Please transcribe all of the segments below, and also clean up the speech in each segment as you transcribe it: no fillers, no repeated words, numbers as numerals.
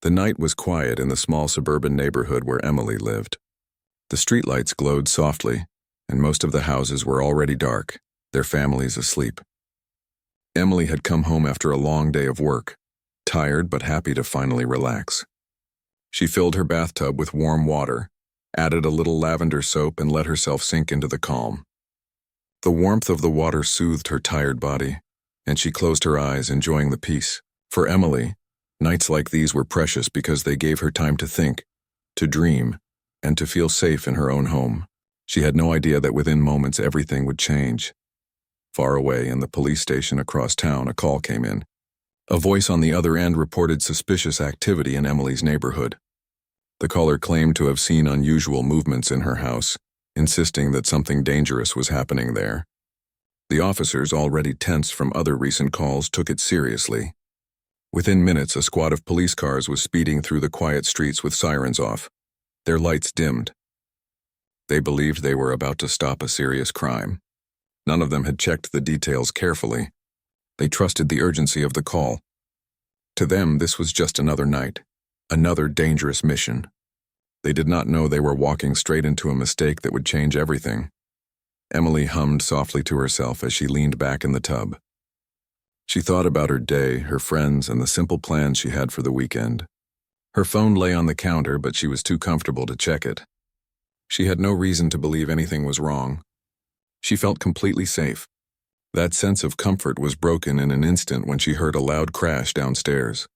The night was quiet in the small suburban neighborhood where Emily lived. The streetlights glowed softly, and most of the houses were already dark, their families asleep. Emily had come home after a long day of work, tired but happy to finally relax. She filled her bathtub with warm water, added a little lavender soap, and let herself sink into the calm. The warmth of the water soothed her tired body, and she closed her eyes, enjoying the peace. For Emily, nights like these were precious because they gave her time to think, to dream, and to feel safe in her own home. She had no idea that within moments everything would change. Far away in the police station across town, a call came in. A voice on the other end reported suspicious activity in Emily's neighborhood. The caller claimed to have seen unusual movements in her house, insisting that something dangerous was happening there. The officers, already tense from other recent calls, took it seriously. Within minutes, a squad of police cars was speeding through the quiet streets with sirens off. Their lights dimmed. They believed they were about to stop a serious crime. None of them had checked the details carefully. They trusted the urgency of the call. To them, this was just another night, another dangerous mission. They did not know they were walking straight into a mistake that would change everything. Emily hummed softly to herself as she leaned back in the tub. She thought about her day, her friends, and the simple plans she had for the weekend. Her phone lay on the counter, but she was too comfortable to check it. She had no reason to believe anything was wrong. She felt completely safe. That sense of comfort was broken in an instant when she heard a loud crash downstairs.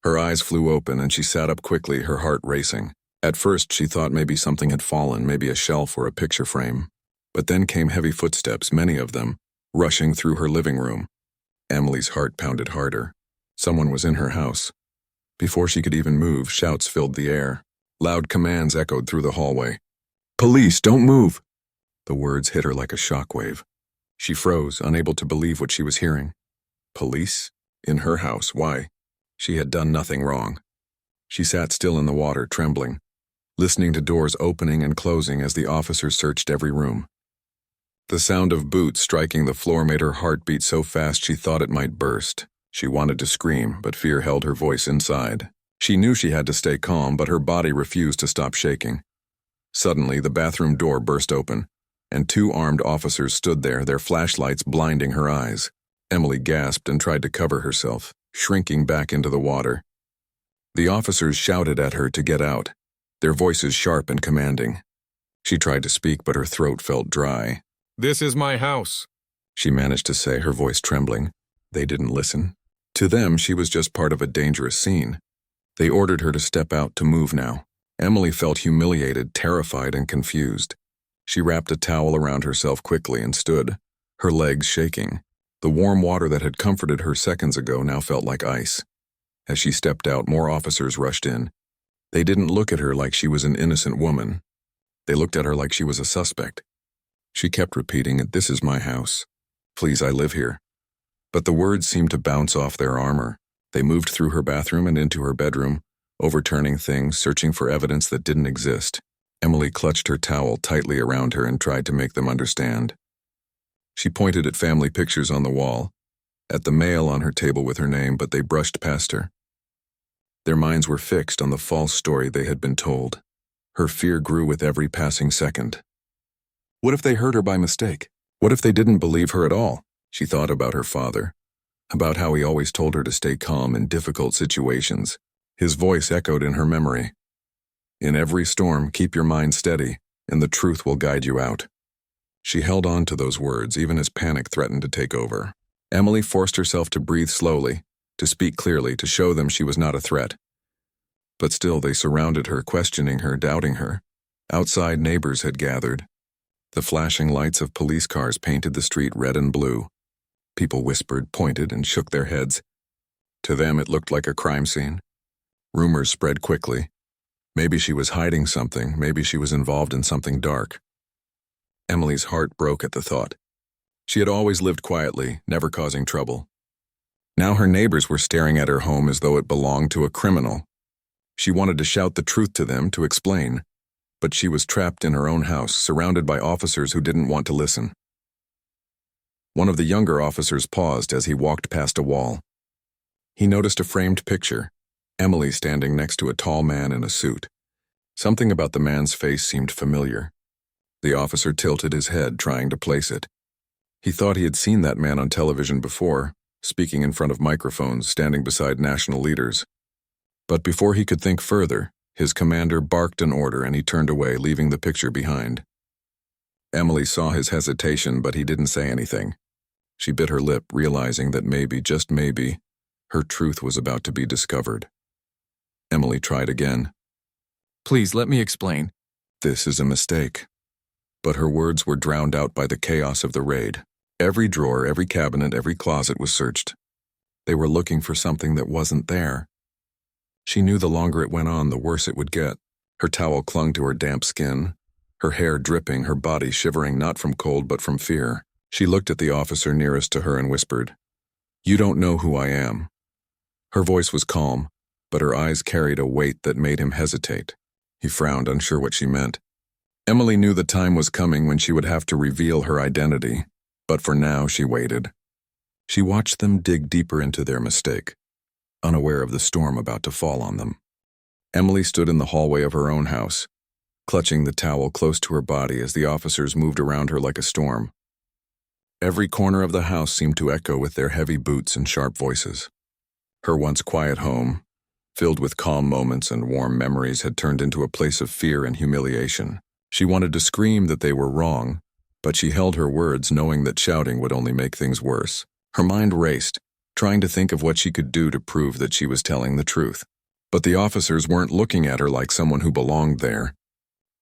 Her eyes flew open and she sat up quickly, her heart racing. At first, she thought maybe something had fallen, maybe a shelf or a picture frame. But then came heavy footsteps, many of them, rushing through her living room. Emily's heart pounded harder. Someone was in her house. Before she could even move, shouts filled the air. Loud commands echoed through the hallway. "Police, don't move!" The words hit her like a shockwave. She froze, unable to believe what she was hearing. Police? In her house, why? She had done nothing wrong. She sat still in the water, trembling, listening to doors opening and closing as the officers searched every room. The sound of boots striking the floor made her heart beat so fast she thought it might burst. She wanted to scream, but fear held her voice inside. She knew she had to stay calm, but her body refused to stop shaking. Suddenly, the bathroom door burst open, and two armed officers stood there, their flashlights blinding her eyes. Emily gasped and tried to cover herself, shrinking back into the water. The officers shouted at her to get out, their voices sharp and commanding. She tried to speak, but her throat felt dry. "This is my house," she managed to say, her voice trembling. They didn't listen. To them, she was just part of a dangerous scene. They ordered her to step out, to move now. Emily felt humiliated, terrified, and confused. She wrapped a towel around herself quickly and stood, her legs shaking. The warm water that had comforted her seconds ago now felt like ice. As she stepped out, more officers rushed in. They didn't look at her like she was an innocent woman. They looked at her like she was a suspect. She kept repeating, "This is my house. Please, I live here." But the words seemed to bounce off their armor. They moved through her bathroom and into her bedroom, overturning things, searching for evidence that didn't exist. Emily clutched her towel tightly around her and tried to make them understand. She pointed at family pictures on the wall, at the mail on her table with her name, but they brushed past her. Their minds were fixed on the false story they had been told. Her fear grew with every passing second. What if they heard her by mistake? What if they didn't believe her at all? She thought about her father, about how he always told her to stay calm in difficult situations. His voice echoed in her memory. "In every storm, keep your mind steady, and the truth will guide you out." She held on to those words, even as panic threatened to take over. Emily forced herself to breathe slowly, to speak clearly, to show them she was not a threat. But still, they surrounded her, questioning her, doubting her. Outside, neighbors had gathered. The flashing lights of police cars painted the street red and blue. People whispered, pointed, and shook their heads. To them, it looked like a crime scene. Rumors spread quickly. Maybe she was hiding something, maybe she was involved in something dark. Emily's heart broke at the thought. She had always lived quietly, never causing trouble. Now her neighbors were staring at her home as though it belonged to a criminal. She wanted to shout the truth to them, to explain, but she was trapped in her own house, surrounded by officers who didn't want to listen. One of the younger officers paused as he walked past a wall. He noticed a framed picture, Emily standing next to a tall man in a suit. Something about the man's face seemed familiar. The officer tilted his head, trying to place it. He thought he had seen that man on television before, speaking in front of microphones, standing beside national leaders. But before he could think further, his commander barked an order and he turned away, leaving the picture behind. Emily saw his hesitation, but he didn't say anything. She bit her lip, realizing that maybe, just maybe, her truth was about to be discovered. Emily tried again. Please, let me explain. This is a mistake. But her words were drowned out by the chaos of the raid. Every drawer, every cabinet, every closet was searched. They were looking for something that wasn't there. She knew the longer it went on, the worse it would get. Her towel clung to her damp skin, her hair dripping, her body shivering not from cold but from fear. She looked at the officer nearest to her and whispered, "You don't know who I am." Her voice was calm, but her eyes carried a weight that made him hesitate. He frowned, unsure what she meant. Emily knew the time was coming when she would have to reveal her identity, but for now she waited. She watched them dig deeper into their mistake, unaware of the storm about to fall on them. Emily stood in the hallway of her own house, clutching the towel close to her body as the officers moved around her like a storm. Every corner of the house seemed to echo with their heavy boots and sharp voices. Her once quiet home, filled with calm moments and warm memories, had turned into a place of fear and humiliation. She wanted to scream that they were wrong, but she held her words, knowing that shouting would only make things worse. Her mind raced, trying to think of what she could do to prove that she was telling the truth. But the officers weren't looking at her like someone who belonged there.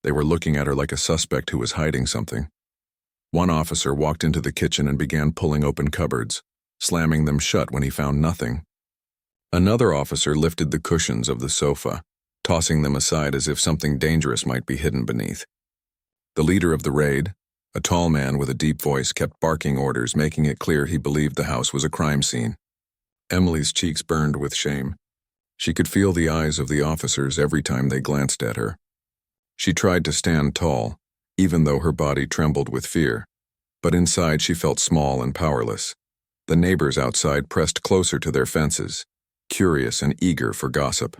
They were looking at her like a suspect who was hiding something. One officer walked into the kitchen and began pulling open cupboards, slamming them shut when he found nothing. Another officer lifted the cushions of the sofa, tossing them aside as if something dangerous might be hidden beneath. The leader of the raid, a tall man with a deep voice, kept barking orders, making it clear he believed the house was a crime scene. Emily's cheeks burned with shame. She could feel the eyes of the officers every time they glanced at her. She tried to stand tall, even though her body trembled with fear, but inside she felt small and powerless. The neighbors outside pressed closer to their fences, curious and eager for gossip.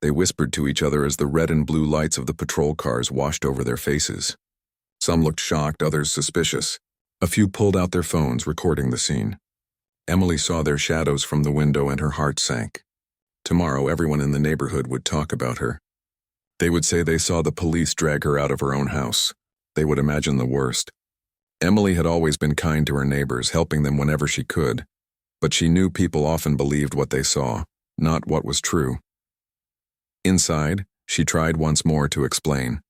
They whispered to each other as the red and blue lights of the patrol cars washed over their faces. Some looked shocked, others suspicious. A few pulled out their phones, recording the scene. Emily saw their shadows from the window and her heart sank. Tomorrow, everyone in the neighborhood would talk about her. They would say they saw the police drag her out of her own house. They would imagine the worst. Emily had always been kind to her neighbors, helping them whenever she could. But she knew people often believed what they saw, not what was true. Inside, she tried once more to explain.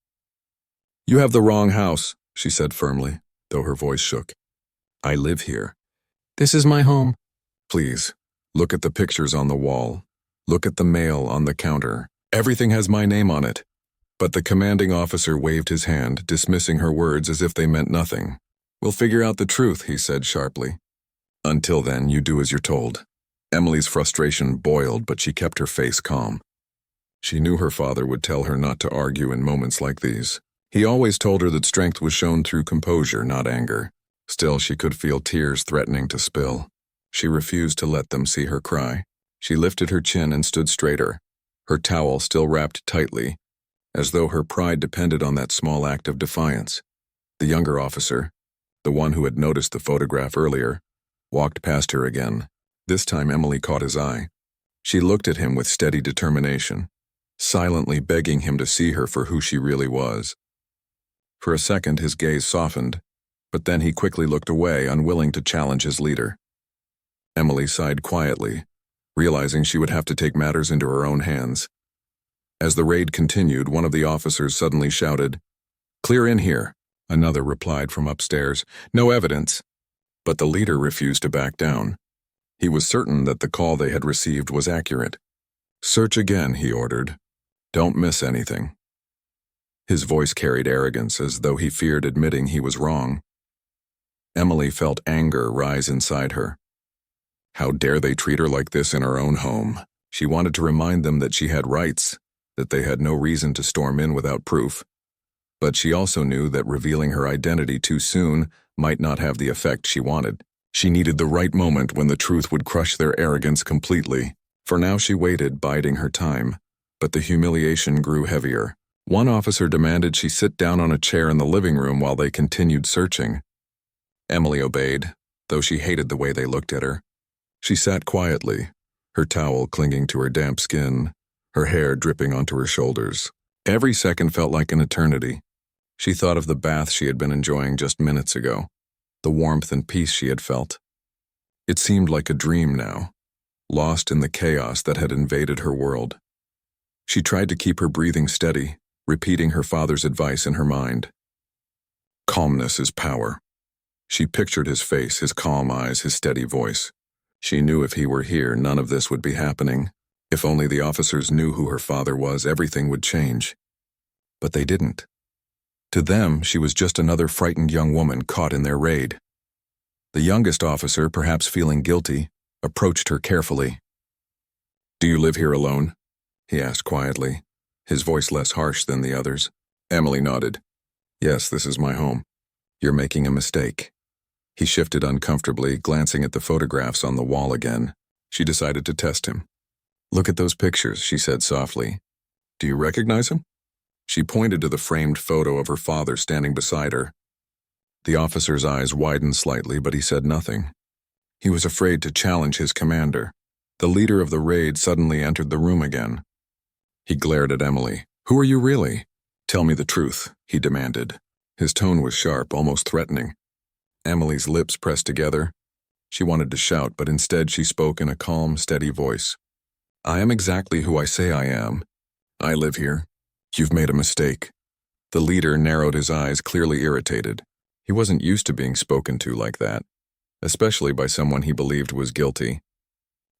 "You have the wrong house," she said firmly, though her voice shook. "I live here." This is my home. "Please, look at the pictures on the wall. Look at the mail on the counter. Everything has my name on it." But the commanding officer waved his hand, dismissing her words as if they meant nothing. "We'll figure out the truth," he said sharply. "Until then, you do as you're told." Emily's frustration boiled, but she kept her face calm. She knew her father would tell her not to argue in moments like these. He always told her that strength was shown through composure, not anger. Still, she could feel tears threatening to spill. She refused to let them see her cry. She lifted her chin and stood straighter, her towel still wrapped tightly, as though her pride depended on that small act of defiance. The younger officer, the one who had noticed the photograph earlier, walked past her again. This time Emily caught his eye. She looked at him with steady determination, silently begging him to see her for who she really was. For a second his gaze softened, but then he quickly looked away, unwilling to challenge his leader. Emily sighed quietly, realizing she would have to take matters into her own hands. As the raid continued, one of the officers suddenly shouted, "Clear in here." Another replied from upstairs, "No evidence." But the leader refused to back down. He was certain that the call they had received was accurate. "Search again," he ordered. "Don't miss anything." His voice carried arrogance, as though he feared admitting he was wrong. Emily felt anger rise inside her. How dare they treat her like this in her own home? She wanted to remind them that she had rights, that they had no reason to storm in without proof. But she also knew that revealing her identity too soon might not have the effect she wanted. She needed the right moment when the truth would crush their arrogance completely. For now she waited, biding her time, but the humiliation grew heavier. One officer demanded she sit down on a chair in the living room while they continued searching. Emily obeyed, though she hated the way they looked at her. She sat quietly, her towel clinging to her damp skin, her hair dripping onto her shoulders. Every second felt like an eternity. She thought of the bath she had been enjoying just minutes ago, the warmth and peace she had felt. It seemed like a dream now, lost in the chaos that had invaded her world. She tried to keep her breathing steady, repeating her father's advice in her mind. Calmness is power. She pictured his face, his calm eyes, his steady voice. She knew if he were here, none of this would be happening. If only the officers knew who her father was, everything would change. But they didn't. To them, she was just another frightened young woman caught in their raid. The youngest officer, perhaps feeling guilty, approached her carefully. "Do you live here alone?" he asked quietly, his voice less harsh than the others. Emily nodded. "Yes, this is my home. You're making a mistake." He shifted uncomfortably, glancing at the photographs on the wall again. She decided to test him. "Look at those pictures," she said softly. "Do you recognize him?" She pointed to the framed photo of her father standing beside her. The officer's eyes widened slightly, but he said nothing. He was afraid to challenge his commander. The leader of the raid suddenly entered the room again. He glared at Emily. "Who are you really? Tell me the truth," he demanded. His tone was sharp, almost threatening. Emily's lips pressed together. She wanted to shout, but instead she spoke in a calm, steady voice. "I am exactly who I say I am. I live here. You've made a mistake." The leader narrowed his eyes, clearly irritated. He wasn't used to being spoken to like that, especially by someone he believed was guilty.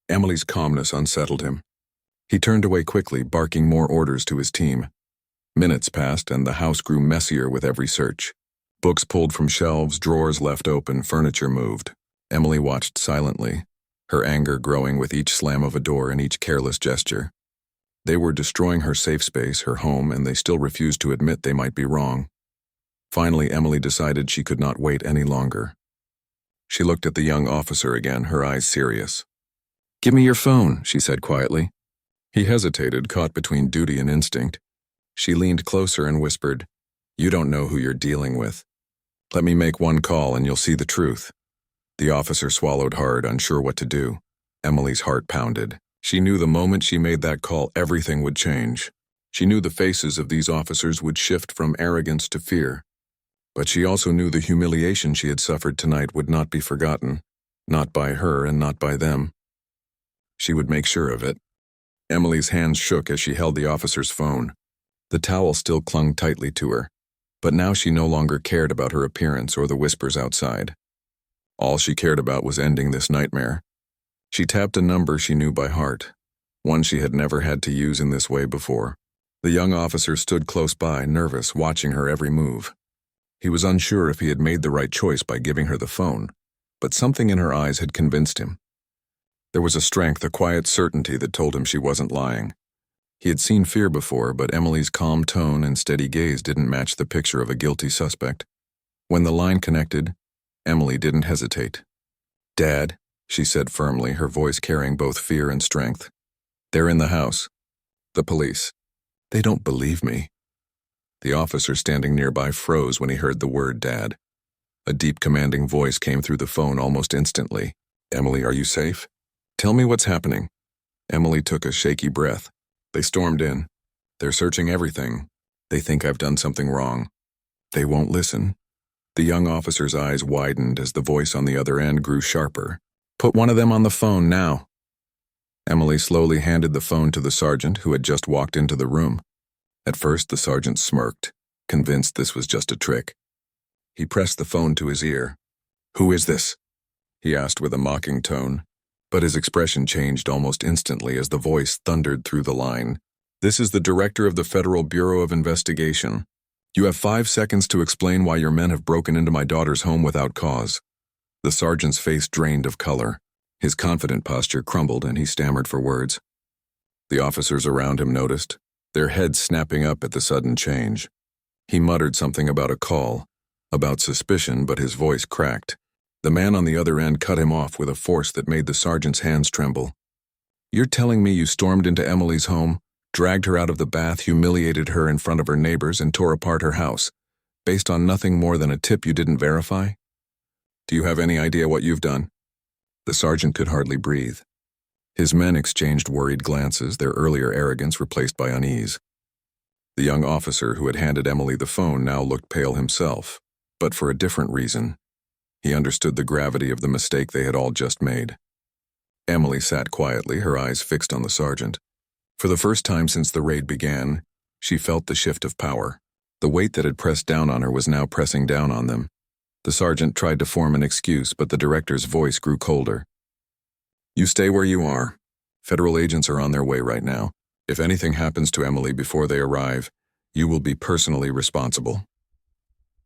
Emily's calmness unsettled him. He turned away quickly, barking more orders to his team. Minutes passed, and the house grew messier with every search. Books pulled from shelves, drawers left open, furniture moved. Emily watched silently, her anger growing with each slam of a door and each careless gesture. They were destroying her safe space, her home, and they still refused to admit they might be wrong. Finally, Emily decided she could not wait any longer. She looked at the young officer again, her eyes serious. "Give me your phone," she said quietly. He hesitated, caught between duty and instinct. She leaned closer and whispered, "You don't know who you're dealing with. Let me make one call and you'll see the truth." The officer swallowed hard, unsure what to do. Emily's heart pounded. She knew the moment she made that call, everything would change. She knew the faces of these officers would shift from arrogance to fear. But she also knew the humiliation she had suffered tonight would not be forgotten, not by her and not by them. She would make sure of it. Emily's hands shook as she held the officer's phone. The towel still clung tightly to her, but now she no longer cared about her appearance or the whispers outside. All she cared about was ending this nightmare. She tapped a number she knew by heart, one she had never had to use in this way before. The young officer stood close by, nervous, watching her every move. He was unsure if he had made the right choice by giving her the phone, but something in her eyes had convinced him. There was a strength, a quiet certainty that told him she wasn't lying. He had seen fear before, but Emily's calm tone and steady gaze didn't match the picture of a guilty suspect. When the line connected, Emily didn't hesitate. "Dad," she said firmly, her voice carrying both fear and strength. "They're in the house. The police. They don't believe me." The officer standing nearby froze when he heard the word Dad. A deep, commanding voice came through the phone almost instantly. "Emily, are you safe? Tell me what's happening." Emily took a shaky breath. "They stormed in. They're searching everything. They think I've done something wrong. They won't listen." The young officer's eyes widened as the voice on the other end grew sharper. "Put one of them on the phone now." Emily slowly handed the phone to the sergeant who had just walked into the room. At first, the sergeant smirked, convinced this was just a trick. He pressed the phone to his ear. "Who is this?" he asked with a mocking tone, but his expression changed almost instantly as the voice thundered through the line. "This is the director of the Federal Bureau of Investigation. You have 5 seconds to explain why your men have broken into my daughter's home without cause." The sergeant's face drained of color. His confident posture crumbled and he stammered for words. The officers around him noticed, their heads snapping up at the sudden change. He muttered something about a call, about suspicion, but his voice cracked. The man on the other end cut him off with a force that made the sergeant's hands tremble. You're telling me you stormed into Emily's home, dragged her out of the bath, humiliated her in front of her neighbors, and tore apart her house, based on nothing more than a tip you didn't verify? Do you have any idea what you've done? The sergeant could hardly breathe. His men exchanged worried glances, their earlier arrogance replaced by unease. The young officer who had handed Emily the phone now looked pale himself, but for a different reason. He understood the gravity of the mistake they had all just made. Emily sat quietly, her eyes fixed on the sergeant. For the first time since the raid began, she felt the shift of power. The weight that had pressed down on her was now pressing down on them. The sergeant tried to form an excuse, but the director's voice grew colder. You stay where you are. Federal agents are on their way right now. If anything happens to Emily before they arrive, you will be personally responsible.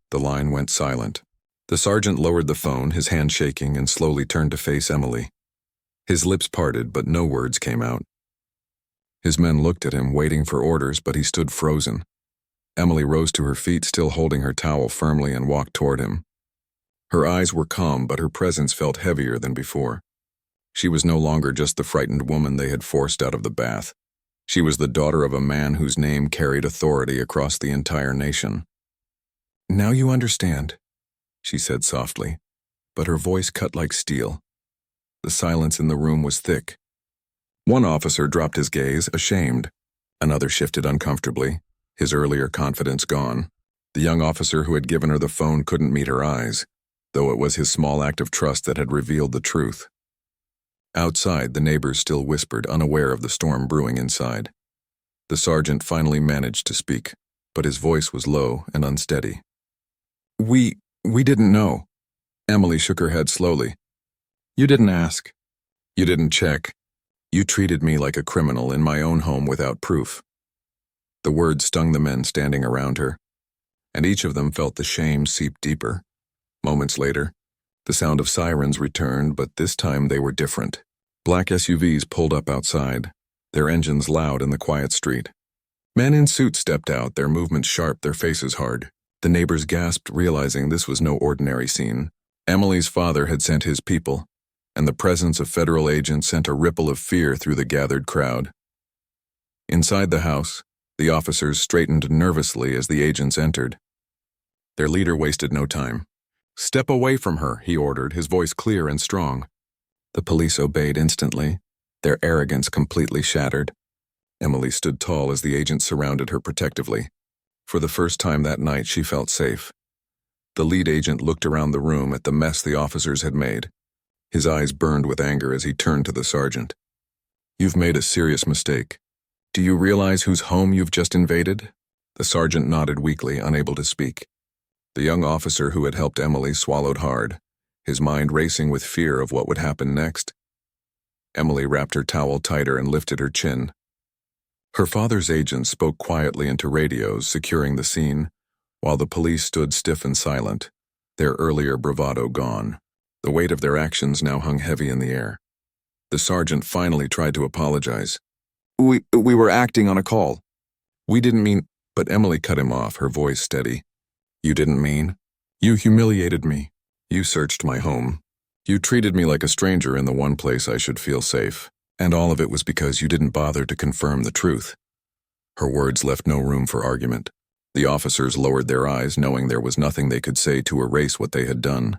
The line went silent. The sergeant lowered the phone, his hand shaking, and slowly turned to face Emily. His lips parted, but no words came out. His men looked at him, waiting for orders, but he stood frozen. Emily rose to her feet, still holding her towel firmly, and walked toward him. Her eyes were calm, but her presence felt heavier than before. She was no longer just the frightened woman they had forced out of the bath. She was the daughter of a man whose name carried authority across the entire nation. Now you understand, she said softly, but her voice cut like steel. The silence in the room was thick. One officer dropped his gaze, ashamed. Another shifted uncomfortably, his earlier confidence gone. The young officer who had given her the phone couldn't meet her eyes, though it was his small act of trust that had revealed the truth. Outside, the neighbors still whispered, unaware of the storm brewing inside. The sergeant finally managed to speak, but his voice was low and unsteady. We didn't know. Emily shook her head slowly. You didn't ask. You didn't check. You treated me like a criminal in my own home without proof. The words stung the men standing around her, and each of them felt the shame seep deeper. Moments later, the sound of sirens returned, but this time they were different. Black SUVs pulled up outside, their engines loud in the quiet street. Men in suits stepped out, their movements sharp, their faces hard. The neighbors gasped, realizing this was no ordinary scene. Emily's father had sent his people, and the presence of federal agents sent a ripple of fear through the gathered crowd. Inside the house, the officers straightened nervously as the agents entered. Their leader wasted no time. Step away from her, he ordered, his voice clear and strong. The police obeyed instantly, their arrogance completely shattered. Emily stood tall as the agents surrounded her protectively. For the first time that night, she felt safe. The lead agent looked around the room at the mess the officers had made. His eyes burned with anger as he turned to the sergeant. You've made a serious mistake. Do you realize whose home you've just invaded? The sergeant nodded weakly, unable to speak. The young officer who had helped Emily swallowed hard, his mind racing with fear of what would happen next. Emily wrapped her towel tighter and lifted her chin. Her father's agents spoke quietly into radios, securing the scene, while the police stood stiff and silent, their earlier bravado gone. The weight of their actions now hung heavy in the air. The sergeant finally tried to apologize. We were acting on a call. We didn't mean, but Emily cut him off, her voice steady. You didn't mean? You humiliated me. You searched my home. You treated me like a stranger in the one place I should feel safe. And all of it was because you didn't bother to confirm the truth. Her words left no room for argument. The officers lowered their eyes, knowing there was nothing they could say to erase what they had done.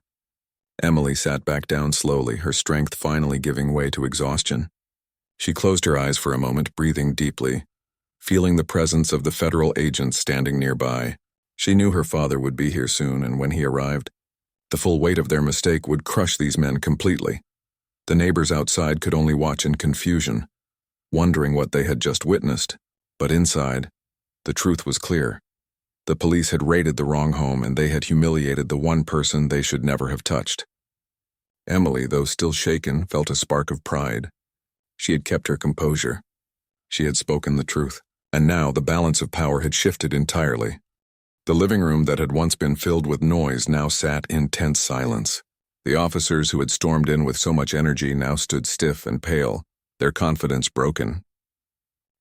Emily sat back down slowly, her strength finally giving way to exhaustion. She closed her eyes for a moment, breathing deeply, feeling the presence of the federal agents standing nearby. She knew her father would be here soon, and when he arrived, the full weight of their mistake would crush these men completely. The neighbors outside could only watch in confusion, wondering what they had just witnessed. But inside, the truth was clear. The police had raided the wrong home, and they had humiliated the one person they should never have touched. Emily, though still shaken, felt a spark of pride. She had kept her composure. She had spoken the truth, and now the balance of power had shifted entirely. The living room that had once been filled with noise now sat in tense silence. The officers who had stormed in with so much energy now stood stiff and pale, their confidence broken.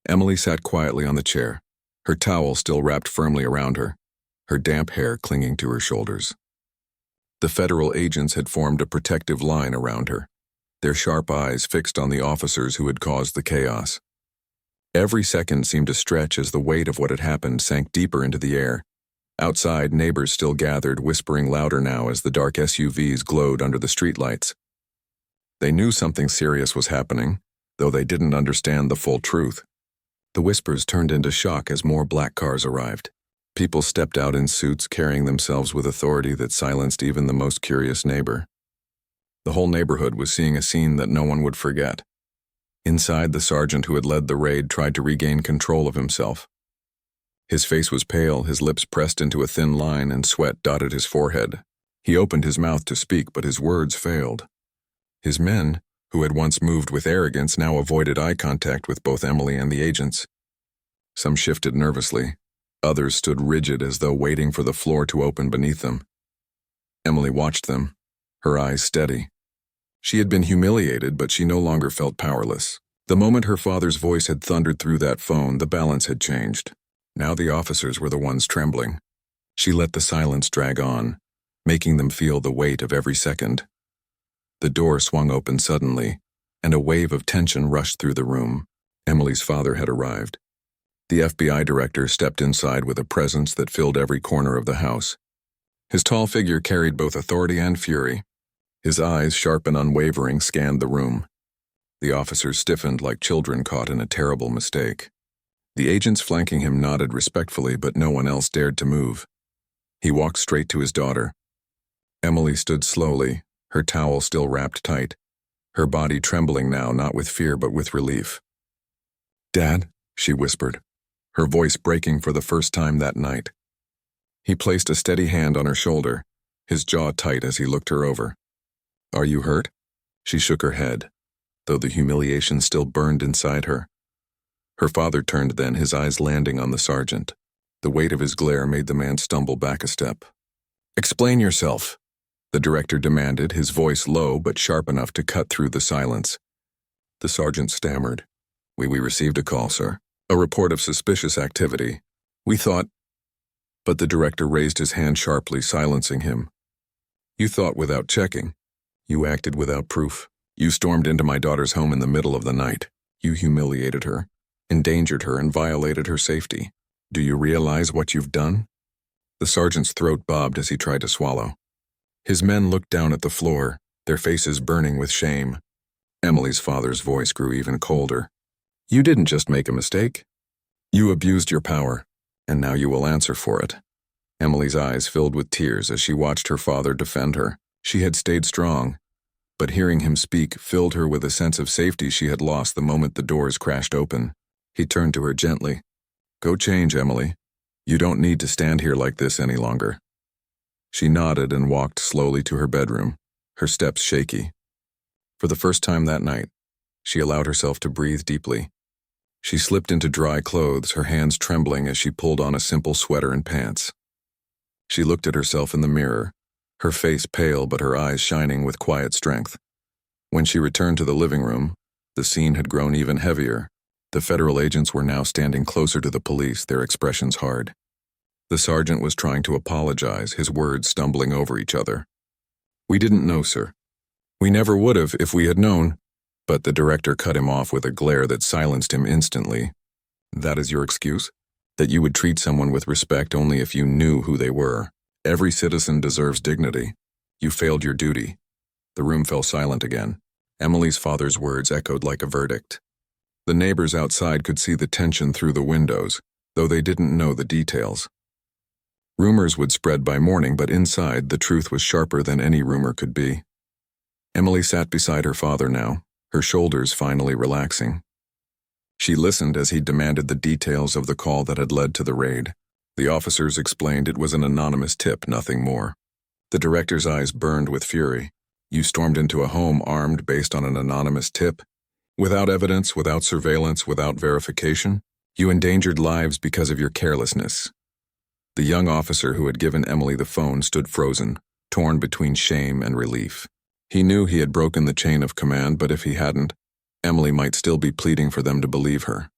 Emily sat quietly on the chair, her towel still wrapped firmly around her, her damp hair clinging to her shoulders. The federal agents had formed a protective line around her, their sharp eyes fixed on the officers who had caused the chaos. Every second seemed to stretch as the weight of what had happened sank deeper into the air. Outside, neighbors still gathered, whispering louder now as the dark SUVs glowed under the streetlights. They knew something serious was happening, though they didn't understand the full truth. The whispers turned into shock as more black cars arrived. People stepped out in suits, carrying themselves with authority that silenced even the most curious neighbor. The whole neighborhood was seeing a scene that no one would forget. Inside, the sergeant who had led the raid tried to regain control of himself. His face was pale, his lips pressed into a thin line, and sweat dotted his forehead. He opened his mouth to speak, but his words failed. His men, who had once moved with arrogance, now avoided eye contact with both Emily and the agents. Some shifted nervously. Others stood rigid as though waiting for the floor to open beneath them. Emily watched them, her eyes steady. She had been humiliated, but she no longer felt powerless. The moment her father's voice had thundered through that phone, the balance had changed. Now the officers were the ones trembling. She let the silence drag on, making them feel the weight of every second. The door swung open suddenly, and a wave of tension rushed through the room. Emily's father had arrived. The FBI director stepped inside with a presence that filled every corner of the house. His tall figure carried both authority and fury. His eyes, sharp and unwavering, scanned the room. The officers stiffened like children caught in a terrible mistake. The agents flanking him nodded respectfully, but no one else dared to move. He walked straight to his daughter. Emily stood slowly, her towel still wrapped tight, her body trembling now, not with fear but with relief. "Dad," she whispered, her voice breaking for the first time that night. He placed a steady hand on her shoulder, his jaw tight as he looked her over. "Are you hurt?" She shook her head, though the humiliation still burned inside her. Her father turned then, his eyes landing on the sergeant. The weight of his glare made the man stumble back a step. "Explain yourself," the director demanded, his voice low but sharp enough to cut through the silence. The sergeant stammered. We received a call, sir. A report of suspicious activity. We thought..." But the director raised his hand sharply, silencing him. "You thought without checking. You acted without proof. You stormed into my daughter's home in the middle of the night. You humiliated her, endangered her, and violated her safety. Do you realize what you've done?" The sergeant's throat bobbed as he tried to swallow. His men looked down at the floor, their faces burning with shame. Emily's father's voice grew even colder. "You didn't just make a mistake. You abused your power, and now you will answer for it." Emily's eyes filled with tears as she watched her father defend her. She had stayed strong, but hearing him speak filled her with a sense of safety she had lost the moment the doors crashed open. He turned to her gently. "Go change, Emily. You don't need to stand here like this any longer." She nodded and walked slowly to her bedroom, her steps shaky. For the first time that night, she allowed herself to breathe deeply. She slipped into dry clothes, her hands trembling as she pulled on a simple sweater and pants. She looked at herself in the mirror, her face pale but her eyes shining with quiet strength. When she returned to the living room, the scene had grown even heavier. The federal agents were now standing closer to the police, their expressions hard. The sergeant was trying to apologize, his words stumbling over each other. "We didn't know, sir. We never would have if we had known." But the director cut him off with a glare that silenced him instantly. "That is your excuse? That you would treat someone with respect only if you knew who they were? Every citizen deserves dignity. You failed your duty." The room fell silent again. Emily's father's words echoed like a verdict. The neighbors outside could see the tension through the windows, though they didn't know the details. Rumors would spread by morning, but inside, the truth was sharper than any rumor could be. Emily sat beside her father now, her shoulders finally relaxing. She listened as he demanded the details of the call that had led to the raid. The officers explained it was an anonymous tip, nothing more. The director's eyes burned with fury. "You stormed into a home armed based on an anonymous tip? Without evidence, without surveillance, without verification? You endangered lives because of your carelessness." The young officer who had given Emily the phone stood frozen, torn between shame and relief. He knew he had broken the chain of command, but if he hadn't, Emily might still be pleading for them to believe her.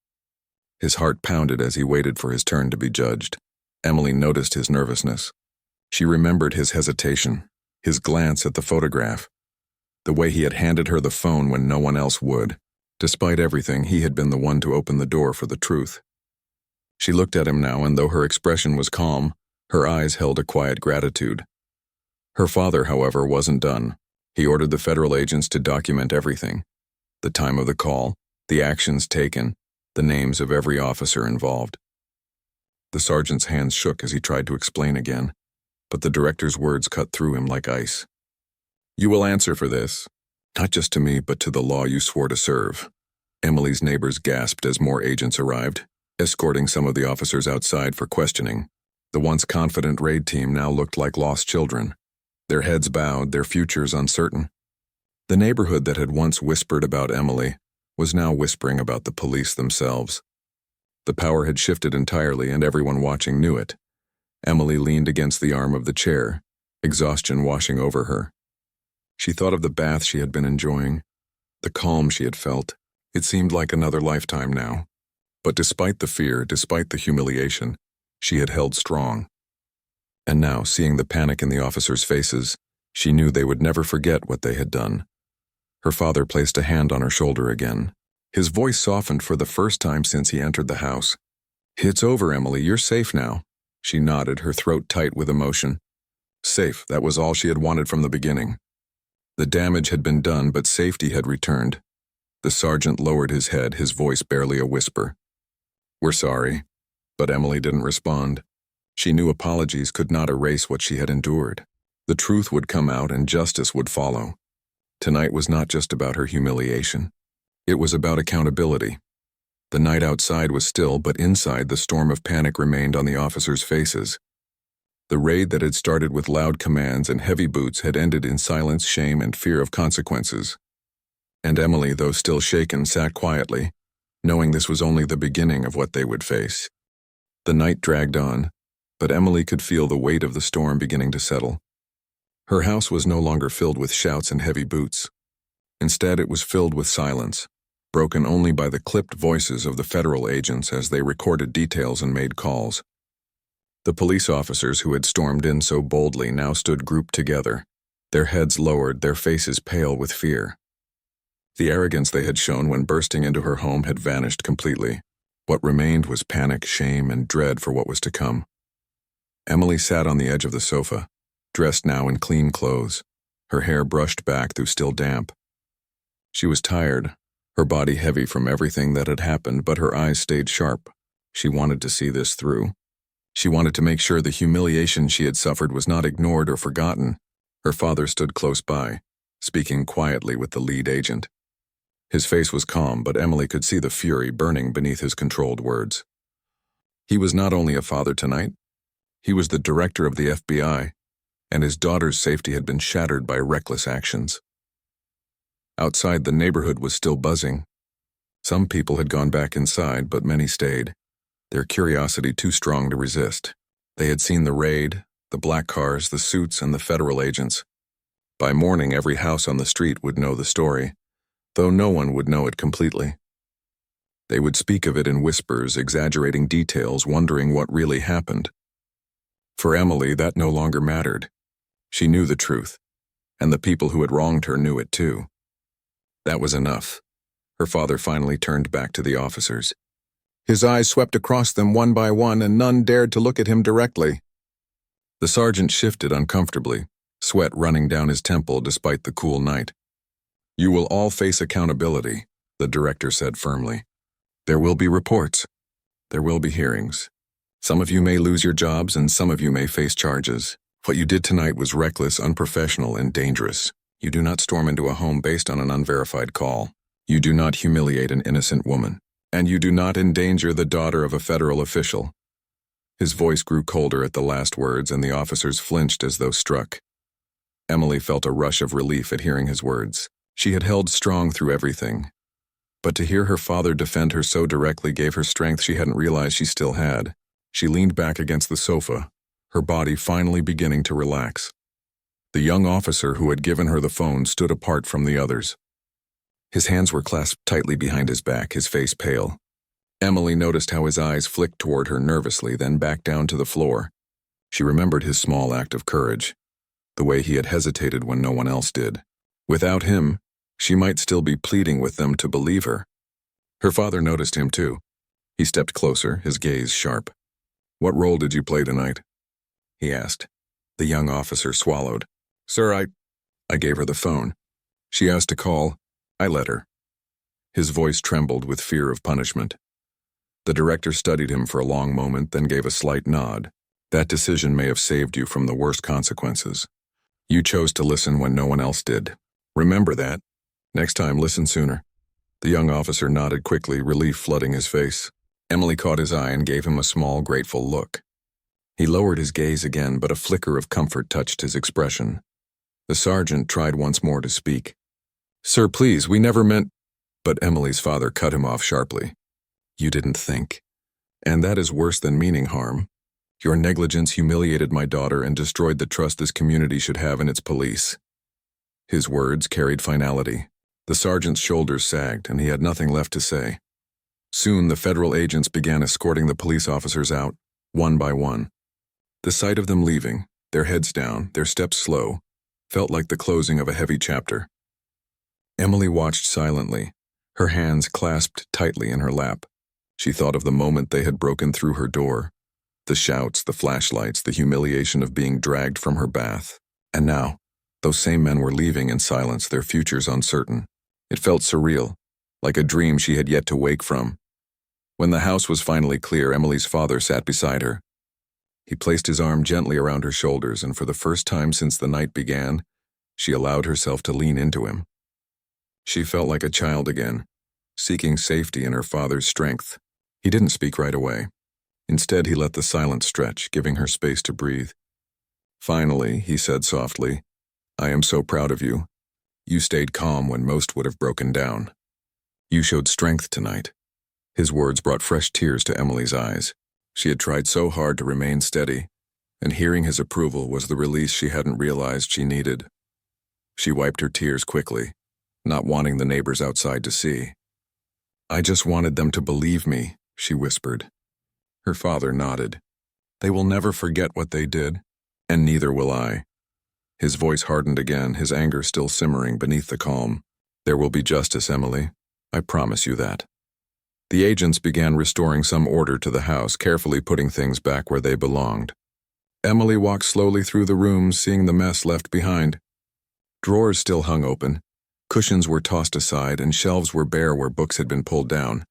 His heart pounded as he waited for his turn to be judged. Emily noticed his nervousness. She remembered his hesitation, his glance at the photograph. The way he had handed her the phone when no one else would. Despite everything, he had been the one to open the door for the truth. She looked at him now, and though her expression was calm, her eyes held a quiet gratitude. Her father, however, wasn't done. He ordered the federal agents to document everything. The time of the call, the actions taken, the names of every officer involved. The sergeant's hands shook as he tried to explain again, but the director's words cut through him like ice. "You will answer for this, not just to me, but to the law you swore to serve." Emily's neighbors gasped as more agents arrived, escorting some of the officers outside for questioning. The once confident raid team now looked like lost children, their heads bowed, their futures uncertain. The neighborhood that had once whispered about Emily was now whispering about the police themselves. The power had shifted entirely, and everyone watching knew it. Emily leaned against the arm of the chair, exhaustion washing over her. She thought of the bath she had been enjoying, the calm she had felt. It seemed like another lifetime now. But despite the fear, despite the humiliation, she had held strong. And now, seeing the panic in the officers' faces, she knew they would never forget what they had done. Her father placed a hand on her shoulder again. His voice softened for the first time since he entered the house. "It's over, Emily. You're safe now." She nodded, her throat tight with emotion. Safe, that was all she had wanted from the beginning. The damage had been done, but safety had returned. The sergeant lowered his head, his voice barely a whisper. "We're sorry." But Emily didn't respond. She knew apologies could not erase what she had endured. The truth would come out and justice would follow. Tonight was not just about her humiliation. It was about accountability. The night outside was still, but inside the storm of panic remained on the officers' faces. The raid that had started with loud commands and heavy boots had ended in silence, shame, and fear of consequences. And Emily, though still shaken, sat quietly, knowing this was only the beginning of what they would face. The night dragged on, but Emily could feel the weight of the storm beginning to settle. Her house was no longer filled with shouts and heavy boots. Instead, it was filled with silence, broken only by the clipped voices of the federal agents as they recorded details and made calls. The police officers who had stormed in so boldly now stood grouped together, their heads lowered, their faces pale with fear. The arrogance they had shown when bursting into her home had vanished completely. What remained was panic, shame, and dread for what was to come. Emily sat on the edge of the sofa, dressed now in clean clothes, her hair brushed back though still damp. She was tired, her body heavy from everything that had happened, but her eyes stayed sharp. She wanted to see this through. She wanted to make sure the humiliation she had suffered was not ignored or forgotten. Her father stood close by, speaking quietly with the lead agent. His face was calm, but Emily could see the fury burning beneath his controlled words. He was not only a father tonight, he was the director of the FBI, and his daughter's safety had been shattered by reckless actions. Outside, the neighborhood was still buzzing. Some people had gone back inside, but many stayed, their curiosity too strong to resist. They had seen the raid, the black cars, the suits, and the federal agents. By morning, every house on the street would know the story, though no one would know it completely. They would speak of it in whispers, exaggerating details, wondering what really happened. For Emily, that no longer mattered. She knew the truth, and the people who had wronged her knew it too. That was enough. Her father finally turned back to the officers. His eyes swept across them one by one, and none dared to look at him directly. The sergeant shifted uncomfortably, sweat running down his temple despite the cool night. "You will all face accountability," the director said firmly. "There will be reports. There will be hearings. Some of you may lose your jobs, and some of you may face charges. What you did tonight was reckless, unprofessional, and dangerous. You do not storm into a home based on an unverified call. You do not humiliate an innocent woman. And you do not endanger the daughter of a federal official." His voice grew colder at the last words, and the officers flinched as though struck. Emily felt a rush of relief at hearing his words. She had held strong through everything. But to hear her father defend her so directly gave her strength she hadn't realized she still had. She leaned back against the sofa, her body finally beginning to relax. The young officer who had given her the phone stood apart from the others. His hands were clasped tightly behind his back, his face pale. Emily noticed how his eyes flicked toward her nervously, then back down to the floor. She remembered his small act of courage, the way he had hesitated when no one else did. Without him, she might still be pleading with them to believe her. Her father noticed him too. He stepped closer, his gaze sharp. "What role did you play tonight?" he asked. The young officer swallowed. "Sir, I gave her the phone. She asked to call. I let her." His voice trembled with fear of punishment. The director studied him for a long moment, then gave a slight nod. "That decision may have saved you from the worst consequences. You chose to listen when no one else did. Remember that. Next time, listen sooner." The young officer nodded quickly, relief flooding his face. Emily caught his eye and gave him a small, grateful look. He lowered his gaze again, but a flicker of comfort touched his expression. The sergeant tried once more to speak. "Sir, please, we never meant—" But Emily's father cut him off sharply. "You didn't think. And that is worse than meaning harm. Your negligence humiliated my daughter and destroyed the trust this community should have in its police." His words carried finality. The sergeant's shoulders sagged, and he had nothing left to say. Soon the federal agents began escorting the police officers out, one by one. The sight of them leaving, their heads down, their steps slow, felt like the closing of a heavy chapter. Emily watched silently, her hands clasped tightly in her lap. She thought of the moment they had broken through her door, the shouts, the flashlights, the humiliation of being dragged from her bath. And now, those same men were leaving in silence, their futures uncertain. It felt surreal, like a dream she had yet to wake from. When the house was finally clear, Emily's father sat beside her. He placed his arm gently around her shoulders, and for the first time since the night began, she allowed herself to lean into him. She felt like a child again, seeking safety in her father's strength. He didn't speak right away. Instead, he let the silence stretch, giving her space to breathe. Finally, he said softly, "I am so proud of you. You stayed calm when most would have broken down. You showed strength tonight." His words brought fresh tears to Emily's eyes. She had tried so hard to remain steady, and hearing his approval was the release she hadn't realized she needed. She wiped her tears quickly, not wanting the neighbors outside to see. "I just wanted them to believe me," she whispered. Her father nodded. "They will never forget what they did, and neither will I." His voice hardened again, his anger still simmering beneath the calm. "There will be justice, Emily. I promise you that." The agents began restoring some order to the house, carefully putting things back where they belonged. Emily walked slowly through the rooms, seeing the mess left behind. Drawers still hung open, cushions were tossed aside, and shelves were bare where books had been pulled down.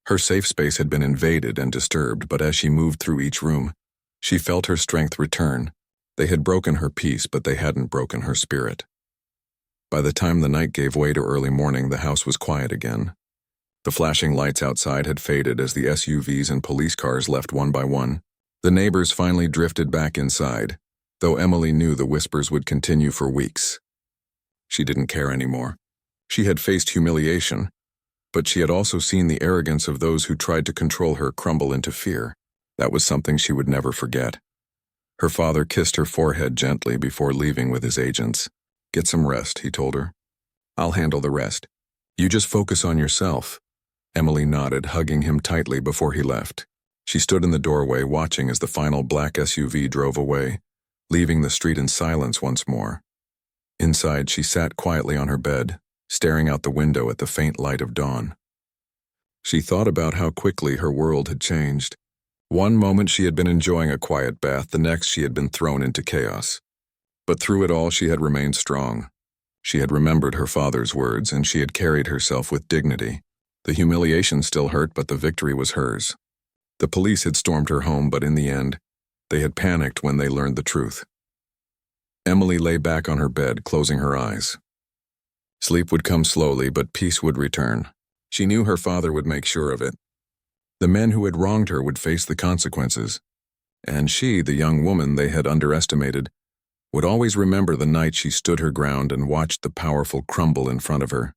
Her safe space had been invaded and disturbed, but as she moved through each room, she felt her strength return. They had broken her peace, but they hadn't broken her spirit. By the time the night gave way to early morning, the house was quiet again. The flashing lights outside had faded as the SUVs and police cars left one by one. The neighbors finally drifted back inside, though Emily knew the whispers would continue for weeks. She didn't care anymore. She had faced humiliation, but she had also seen the arrogance of those who tried to control her crumble into fear. That was something she would never forget. Her father kissed her forehead gently before leaving with his agents. "Get some rest," he told her. "I'll handle the rest. You just focus on yourself." Emily nodded, hugging him tightly before he left. She stood in the doorway, watching as the final black SUV drove away, leaving the street in silence once more. Inside, she sat quietly on her bed, staring out the window at the faint light of dawn. She thought about how quickly her world had changed. One moment she had been enjoying a quiet bath, the next she had been thrown into chaos. But through it all she had remained strong. She had remembered her father's words, and she had carried herself with dignity. The humiliation still hurt, but the victory was hers. The police had stormed her home, but in the end, they had panicked when they learned the truth. Emily lay back on her bed, closing her eyes. Sleep would come slowly, but peace would return. She knew her father would make sure of it. The men who had wronged her would face the consequences. And she, the young woman they had underestimated, would always remember the night she stood her ground and watched the powerful crumble in front of her.